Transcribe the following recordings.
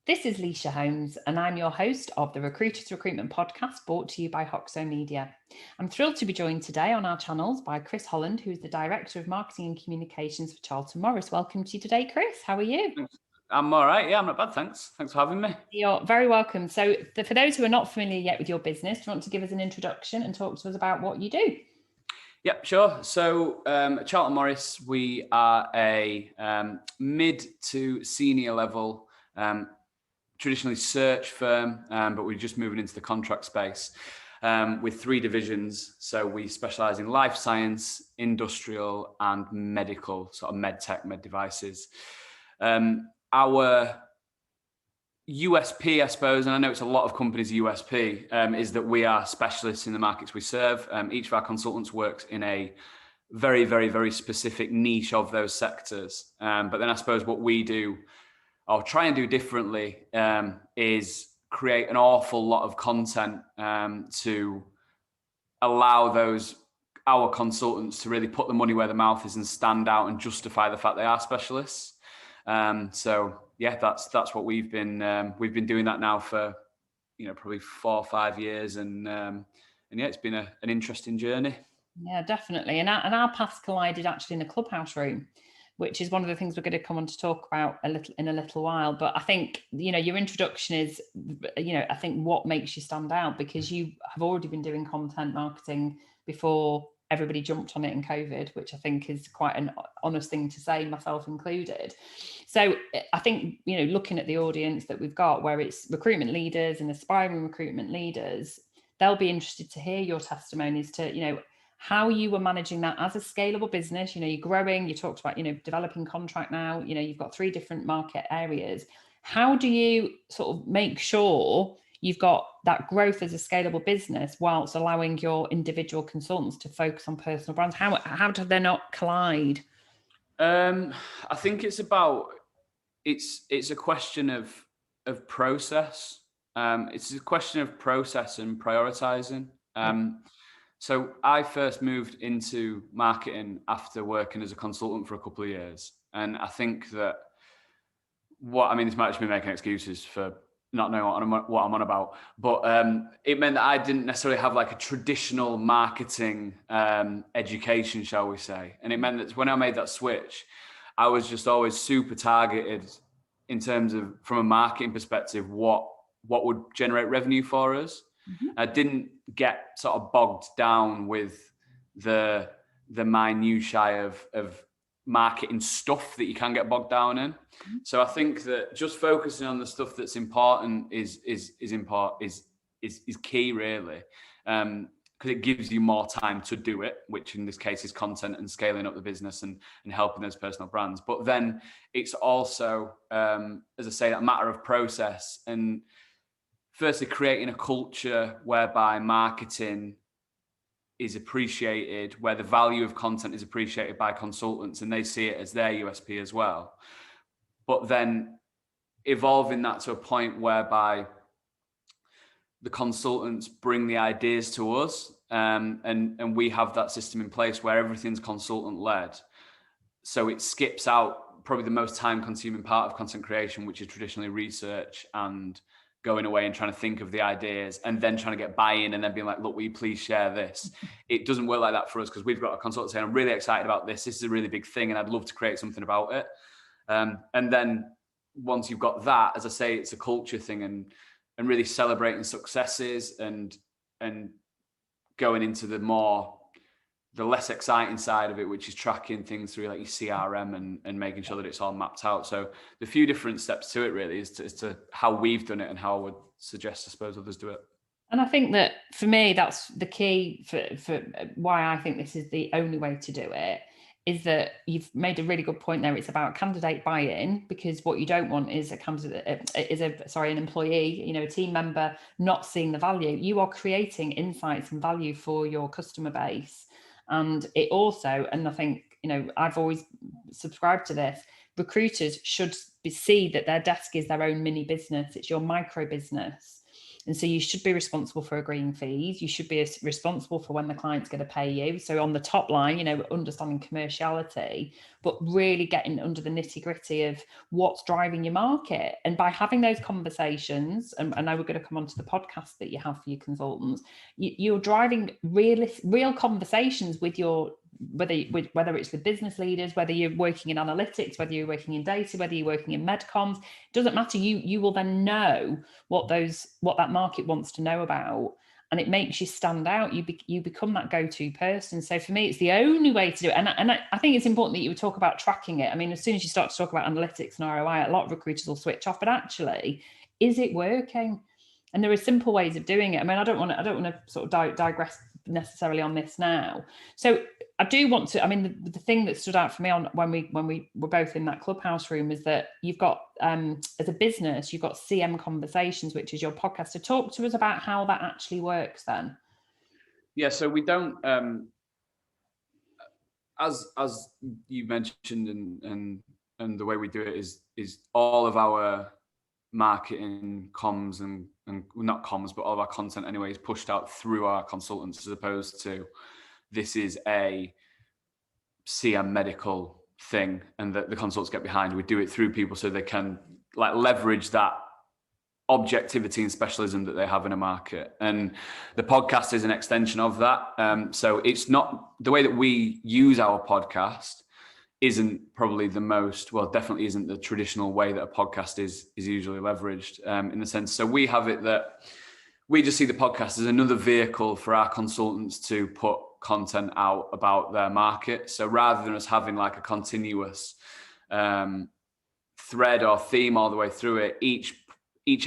This is Leisha Holmes, and I'm your host of the Recruitment podcast brought to you by Hoxo Media. I'm thrilled to be joined today on our channels by Kris Holland, who is the Director of Marketing and Communications for Charlton Morris. Welcome to you today, Kris. How are you? I'm all right. Yeah, I'm not bad. Thanks. Thanks for having me. You're very welcome. So for those who are not familiar yet with your business, do you want to give us an introduction and talk to us about what you do? Yep, sure. So at Charlton Morris, we are a mid to senior level traditionally search firm, but we're just moving into the contract space with 3 divisions. So we specialize in life science, industrial, and medical, sort of MedTech, med devices. Our USP, I suppose, and I know it's a lot of companies' USP, is that we are specialists in the markets we serve. Each of our consultants works in a very, very, very specific niche of those sectors. But then I suppose what we do, or try and do differently, is create an awful lot of content to allow our consultants to really put the money where the mouth is and stand out and justify the fact they are specialists. So yeah, that's what we've been doing that now for probably 4 or 5 years, and yeah, it's been an interesting journey. Yeah, definitely. And our paths collided actually in the Clubhouse room, which is one of the things we're going to come on to talk about in a little while. But I think, your introduction is, I think what makes you stand out, because you have already been doing content marketing before everybody jumped on it in COVID, which I think is quite an honest thing to say, myself included. So I think, looking at the audience that we've got, where it's recruitment leaders and aspiring recruitment leaders, they'll be interested to hear your testimonies to, how you were managing that as a scalable business. You're growing, you talked about, developing contract now, you've got 3 different market areas. How do you sort of make sure you've got that growth as a scalable business whilst allowing your individual consultants to focus on personal brands? How do they not collide? I think it's a question of process. It's a question of process and prioritizing. So I first moved into marketing after working as a consultant for a couple of years. And I think that this might just be making excuses for not knowing what I'm on about, but it meant that I didn't necessarily have like a traditional marketing education, shall we say. And it meant that when I made that switch, I was just always super targeted in terms of, from a marketing perspective, what would generate revenue for us. Mm-hmm. I didn't get sort of bogged down with the minutiae of marketing stuff that you can get bogged down in. Mm-hmm. So I think that just focusing on the stuff that's important is key, really, because it gives you more time to do it, which in this case is content and scaling up the business and helping those personal brands. But then it's also, as I say, that matter of process, and firstly creating a culture whereby marketing is appreciated, where the value of content is appreciated by consultants and they see it as their USP as well. But then evolving that to a point whereby the consultants bring the ideas to us, and we have that system in place where everything's consultant led. So it skips out probably the most time consuming part of content creation, which is traditionally research and going away and trying to think of the ideas and then trying to get buy-in and then being like, look, will you please share this? It doesn't work like that for us, because we've got a consultant saying, I'm really excited about this. This is a really big thing and I'd love to create something about it. And then once you've got that, as I say, it's a culture thing and really celebrating successes and going into the less exciting side of it, which is tracking things through like your CRM and making sure that it's all mapped out. So the few different steps to it really is to how we've done it and how I would suggest, I suppose, others do it. And I think that for me, that's the key for why I think this is the only way to do it, is that you've made a really good point there. It's about candidate buy-in, because what you don't want is an employee, a team member not seeing the value. You are creating insights and value for your customer base. And it also, and I think, I've always subscribed to this, recruiters should see that their desk is their own mini business. It's your micro business. And so you should be responsible for agreeing fees. You should be responsible for when the client's going to pay you. So on the top line, you know, understanding commerciality, but really getting under the nitty gritty of what's driving your market. And by having those conversations, and I know we're going to come on to the podcast that you have for your consultants, you're driving real conversations with your, whether it's with business leaders, whether you're working in analytics, whether you're working in data, whether you're working in medcoms, it doesn't matter. You will then know what that market wants to know about, and it makes you stand out. You become that go-to person. So for me, it's the only way to do it. And I think it's important that you would talk about tracking it. I mean, as soon as you start to talk about analytics and ROI, a lot of recruiters will switch off. But actually, is it working? And there are simple ways of doing it. I mean, I don't want to sort of digress necessarily on this now. So I do want to, I mean, the thing that stood out for me on when we were both in that Clubhouse room is that you've got, as a business, you've got CM Conversations, which is your podcast. So talk to us about how that actually works then. Yeah, so we don't, as you mentioned, and the way we do it is all of our marketing, comms, and not comms, but all of our content anyway is pushed out through our consultants, as opposed to this is a CM medical thing and that the consultants get behind. We do it through people so they can like leverage that objectivity and specialism that they have in a market. And the podcast is an extension of that. So it's not the way that we use our podcast isn't probably the most, well, definitely isn't the traditional way that a podcast is usually leveraged, in the sense. So we have it that we just see the podcast as another vehicle for our consultants to put content out about their market. So rather than us having like a continuous thread or theme all the way through it, each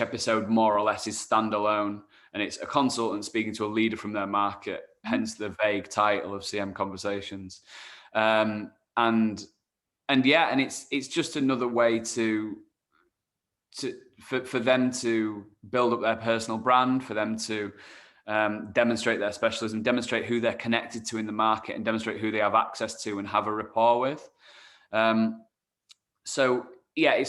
episode more or less is standalone, and it's a consultant speaking to a leader from their market, hence the vague title of CM Conversations. And it's just another way for them to build up their personal brand, for them to demonstrate their specialism, demonstrate who they're connected to in the market, and demonstrate who they have access to and have a rapport with. So yeah,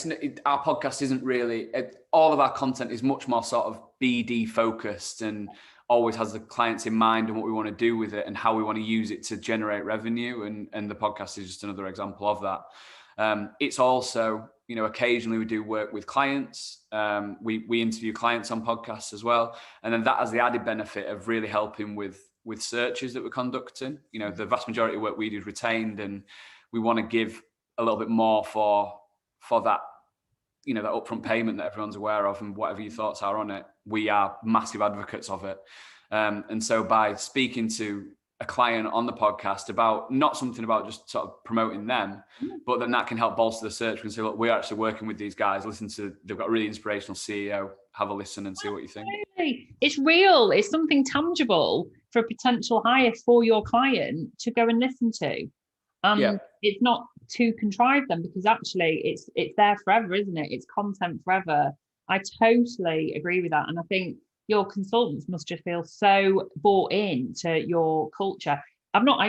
our podcast isn't really, all of our content is much more sort of BD focused and always has the clients in mind and what we want to do with it and how we want to use it to generate revenue. And the podcast is just another example of that. It's also, you know, occasionally we do work with clients. We interview clients on podcasts as well. And then that has the added benefit of really helping with searches that we're conducting. You know, the vast majority of work we do is retained, and we want to give a little bit more for that, you know, that upfront payment that everyone's aware of, and whatever your thoughts are on it, we are massive advocates of it. And so by speaking to a client on the podcast about not something about just sort of promoting them, but then that can help bolster the search. We can say, look, we're actually working with these guys. They've got a really inspirational CEO. Have a listen and see what you think. It's real. It's something tangible for a potential hire for your client to go and listen to. It's not to contrive them, because actually it's there forever, isn't it? It's content forever. I totally agree with that. And I think your consultants must just feel so bought into your culture. I've not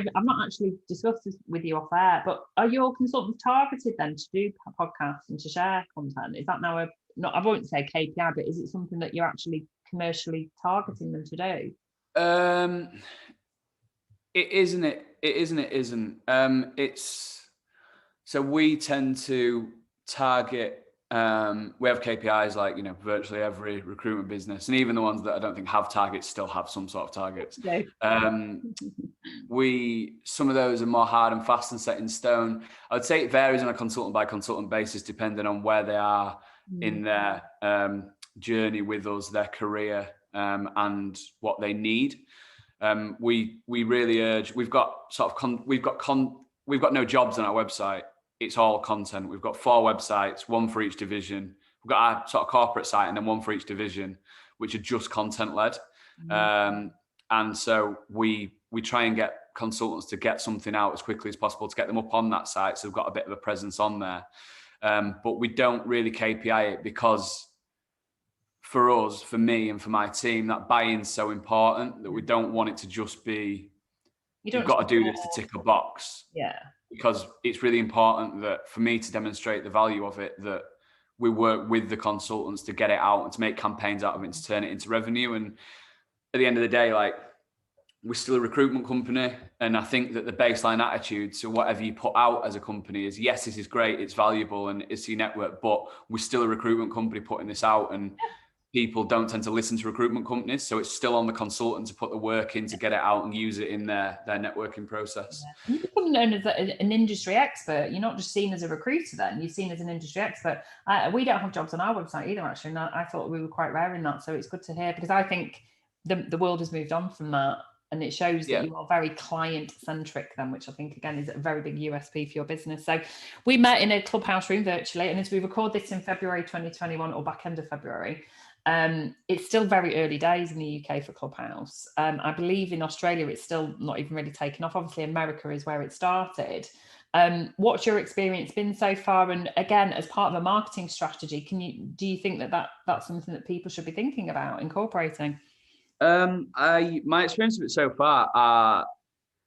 actually discussed this with you off air, but are your consultants targeted then to do podcasts and to share content? Is that now I won't say KPI, but is it something that you're actually commercially targeting them to do? It isn't. It isn't. So we tend to target. We have KPIs like, you know, virtually every recruitment business, and even the ones that I don't think have targets still have some sort of targets. Okay. Some of those are more hard and fast and set in stone. I would say it varies on a consultant by consultant basis, depending on where they are in their journey with us, their career, and what they need. We really urge. We've got no jobs on our website. It's all content. We've got 4 websites, 1 for each division. We've got our sort of corporate site and then 1 for each division, which are just content led. And so we try and get consultants to get something out as quickly as possible to get them up on that site, so we've got a bit of a presence on there. But we don't really KPI it, because for us, for me and for my team, that buy-in's so important that we don't want it to just be, you've got to do this to tick a box. Yeah. Because it's really important that for me to demonstrate the value of it, that we work with the consultants to get it out and to make campaigns out of it and to turn it into revenue. And at the end of the day, like, we're still a recruitment company. And I think that the baseline attitude to whatever you put out as a company is, yes, this is great, it's valuable, and it's your network, but we're still a recruitment company putting this out. And people don't tend to listen to recruitment companies. So it's still on the consultant to put the work in to get it out and use it in their networking process. Yeah. You become known as an industry expert. You're not just seen as a recruiter then, you're seen as an industry expert. We don't have jobs on our website either, actually. And I thought we were quite rare in that. So it's good to hear, because I think the world has moved on from that. And it shows that you are very client-centric then, which I think, again, is a very big USP for your business. So we met in a Clubhouse room virtually. And as we record this in February 2021, or back end of February, it's still very early days in the UK for Clubhouse. I believe in Australia, it's still not even really taken off. Obviously, America is where it started. What's your experience been so far? And again, as part of a marketing strategy, do you think that's something that people should be thinking about incorporating? My experience of it so far are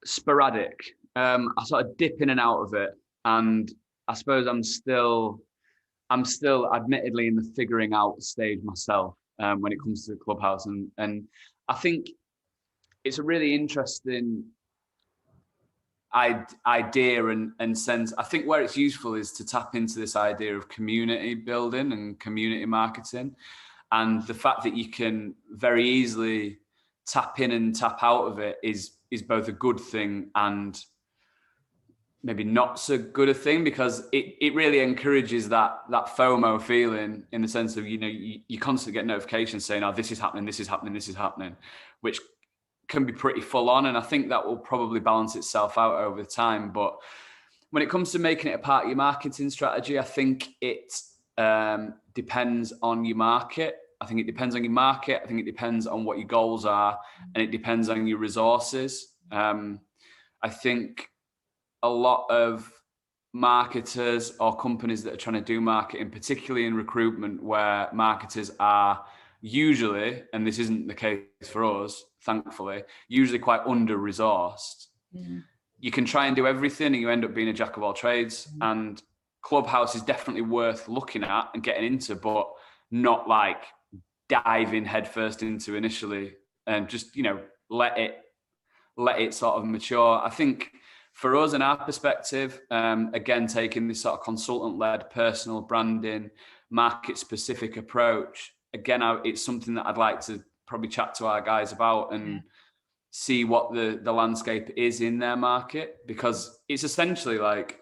sporadic. I sort of dip in and out of it, and I suppose I'm still admittedly in the figuring out stage myself when it comes to the Clubhouse, and I think it's a really interesting idea and sense. I think where it's useful is to tap into this idea of community building and community marketing. And the fact that you can very easily tap in and tap out of it is both a good thing and maybe not so good a thing, because it really encourages that FOMO feeling, in the sense of, you constantly get notifications saying, oh, this is happening, this is happening, this is happening, which can be pretty full on. And I think that will probably balance itself out over time. But when it comes to making it a part of your marketing strategy, I think it depends on your market. I think it depends on your market. I think it depends on what your goals are, and it depends on your resources. I think a lot of marketers or companies that are trying to do marketing, particularly in recruitment, where marketers are usually, and this isn't the case for us, thankfully, usually quite under-resourced. You can try and do everything and you end up being a jack of all trades. And Clubhouse is definitely worth looking at and getting into, but not like diving headfirst into initially, and just, let it sort of mature. I think for us and our perspective, again, taking this sort of consultant-led personal branding, market-specific approach, again, it's something that I'd like to probably chat to our guys about and see what the landscape is in their market, because it's essentially like,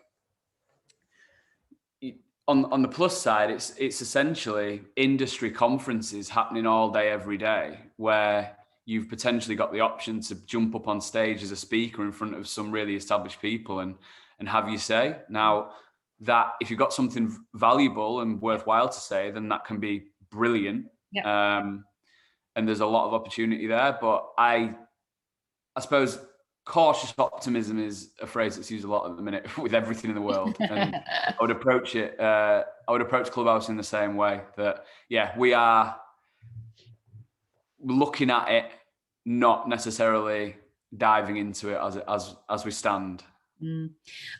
on the plus side, it's essentially industry conferences happening all day, every day, where you've potentially got the option to jump up on stage as a speaker in front of some really established people and have your say. Now, that if you've got something valuable and worthwhile to say, then that can be brilliant. And there's a lot of opportunity there. But I suppose cautious optimism is a phrase that's used a lot at the minute with everything in the world. And I would approach Clubhouse in the same way, that, we are looking at it, not necessarily diving into it as we stand.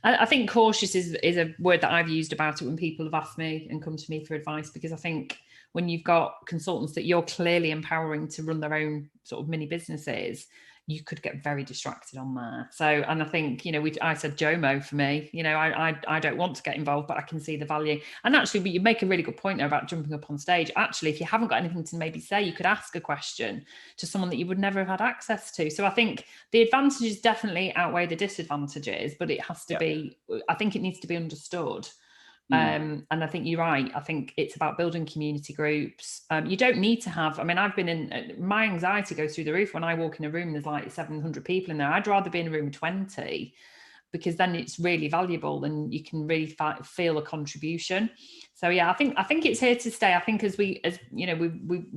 I think cautious is a word that I've used about it when people have asked me and come to me for advice, because I think when you've got consultants that you're clearly empowering to run their own sort of mini businesses, you could get very distracted on there. So, and I think, I said JOMO for me, I don't want to get involved, but I can see the value. And actually, you make a really good point there about jumping up on stage. Actually, if you haven't got anything to maybe say, you could ask a question to someone that you would never have had access to. So I think the advantages definitely outweigh the disadvantages, but it has to be, I think it needs to be understood. And I think you're right. I think it's about building community groups. You don't need to have, I've been in, my anxiety goes through the roof when I walk in a room and there's like 700 people in there. I'd rather be in a room with 20, because then it's really valuable and you can really feel a contribution. So I think it's here to stay. I think as we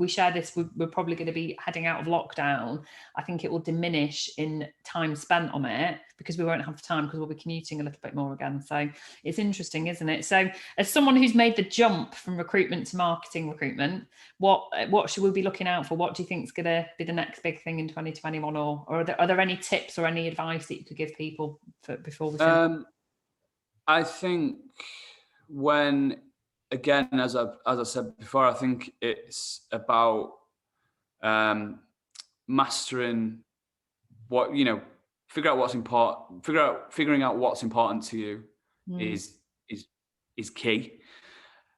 share this, we're probably going to be heading out of lockdown. I think it will diminish in time spent on it, because we won't have time, because we'll be commuting a little bit more again. So it's interesting, isn't it? So as someone who's made the jump from recruitment to marketing recruitment, what should we be looking out for? What do you think is going to be the next big thing in 2021? Or are there any tips or any advice that you could give people before we finish? I think when again, as I said before, I think it's about mastering what, you know, figuring out what's important to you is key.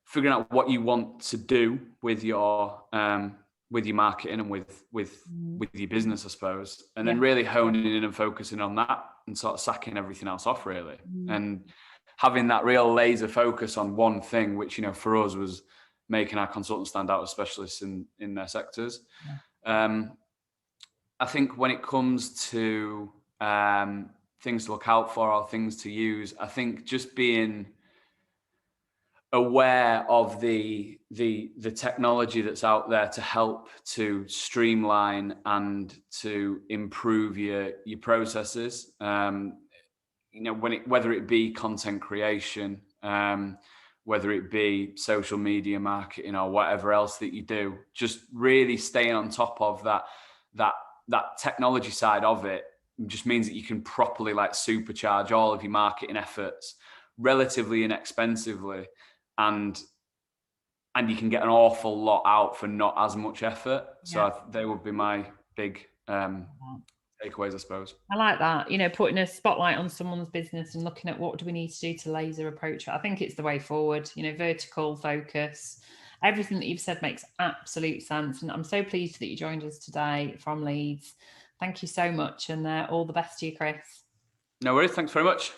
Figuring out what you want to do with your marketing and with your business, I suppose, and then really honing in and focusing on that and sort of sacking everything else off, really, and having that real laser focus on one thing, which, you know, for us was making our consultants stand out as specialists in their sectors. I think when it comes to things to look out for or things to use, I think just being aware of the technology that's out there to help to streamline and to improve your processes. You know, whether it be content creation, whether it be social media marketing or whatever else that you do, just really staying on top of that technology side of it just means that you can properly like supercharge all of your marketing efforts relatively inexpensively, and you can get an awful lot out for not as much effort. So they would be my big takeaways, I suppose. I like that, you know, putting a spotlight on someone's business and looking at what do we need to do to laser approach it. I think it's the way forward, you know, vertical focus. Everything that you've said makes absolute sense. And I'm so pleased that you joined us today from Leeds. Thank you so much, and all the best to you, Kris. No worries. Thanks very much.